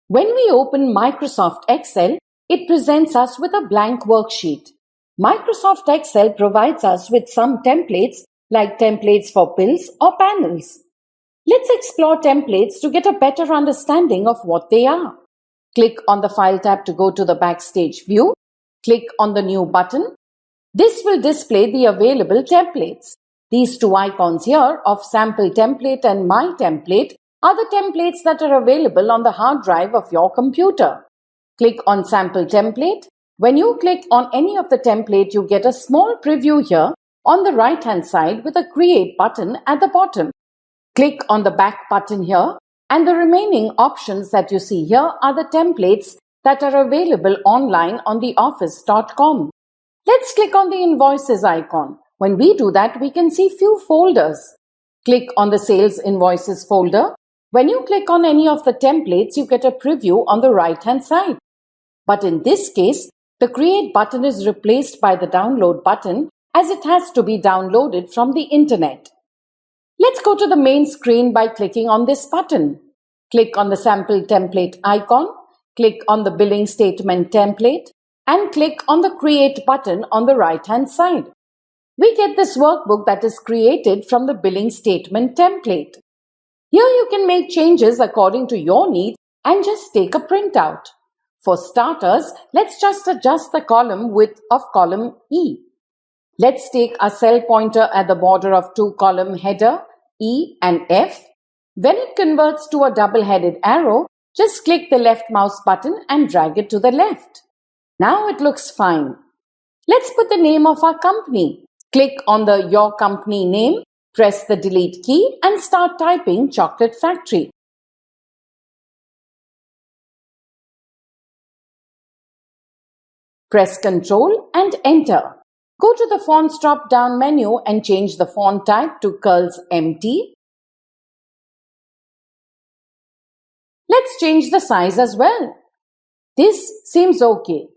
When we open Microsoft Excel, it presents us with a blank worksheet. Microsoft Excel provides us with some templates like templates for pills or panels. Let's explore templates to get a better understanding of what they are. Click on the File tab to go to the Backstage view. Click on the New button. This will display the available templates. These two icons here of Sample Template and My Template are the templates that are available on the hard drive of your computer. Click on Sample Template. When you click on any of the template, you get a small preview here on the right-hand side with a Create button at the bottom. Click on the Back button here, and the remaining options that you see here are the templates that are available online on theoffice.com. Let's click on the Invoices icon. When we do that, we can see few folders. Click on the Sales Invoices folder. When you click on any of the templates, you get a preview on the right-hand side. But in this case, the Create button is replaced by the Download button as it has to be downloaded from the internet. Let's go to the main screen by clicking on this button. Click on the Sample Template icon, click on the Billing Statement template, and click on the Create button on the right-hand side. We get this workbook that is created from the Billing Statement template. Here you can make changes according to your need and just take a printout. For starters, let's just adjust the column width of column E. Let's take a cell pointer at the border of two column header, E and F. When it converts to a double-headed arrow, just click the left mouse button and drag it to the left. Now it looks fine. Let's put the name of our company. Click on the Your Company name, press the Delete key and start typing Chocolate Factory. Press Ctrl and Enter. Go to the Fonts drop-down menu and change the font type to Curls Empty. Let's change the size as well. This seems okay.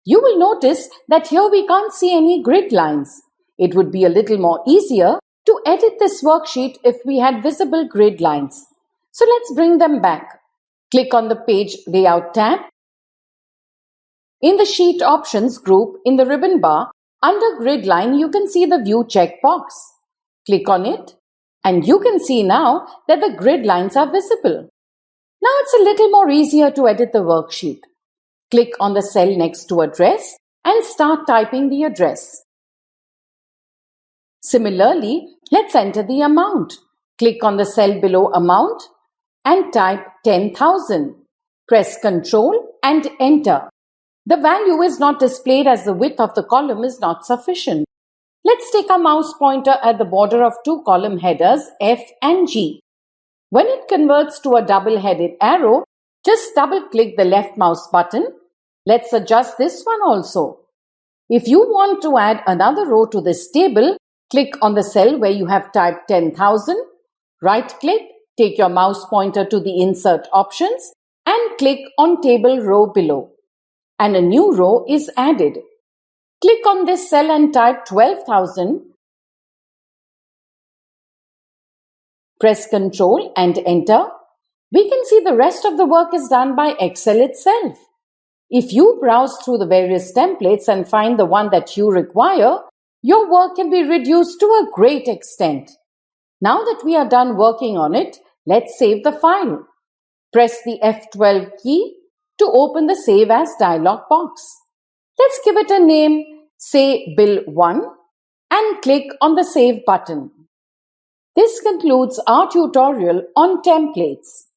You will notice that here we can't see any grid lines. It would be a little more easier to edit this worksheet if we had visible grid lines. So let's bring them back. Click on the Page Layout tab. In the Sheet Options group in the ribbon bar, under Grid Line, you can see the View checkbox. Click on it, and you can see now that the grid lines are visible. Now it's a little more easier to edit the worksheet. Click on the cell next to Address and start typing the address. Similarly, let's enter the amount. Click on the cell below Amount and type 10,000. Press Ctrl and Enter. The value is not displayed as the width of the column is not sufficient. Let's take a mouse pointer at the border of two column headers F and G. When it converts to a double-headed arrow, just double-click the left mouse button. Let's adjust this one also. If you want to add another row to this table, click on the cell where you have typed 10,000. Right-click, take your mouse pointer to the Insert options and click on Table Row below. And a new row is added. Click on this cell and type 12,000. Press Ctrl and Enter. We can see the rest of the work is done by Excel itself. If you browse through the various templates and find the one that you require, your work can be reduced to a great extent. Now that we are done working on it, let's save the file. Press the F12 key to open the Save As dialog box. Let's give it a name, say Bill 1, and click on the Save button. This concludes our tutorial on templates.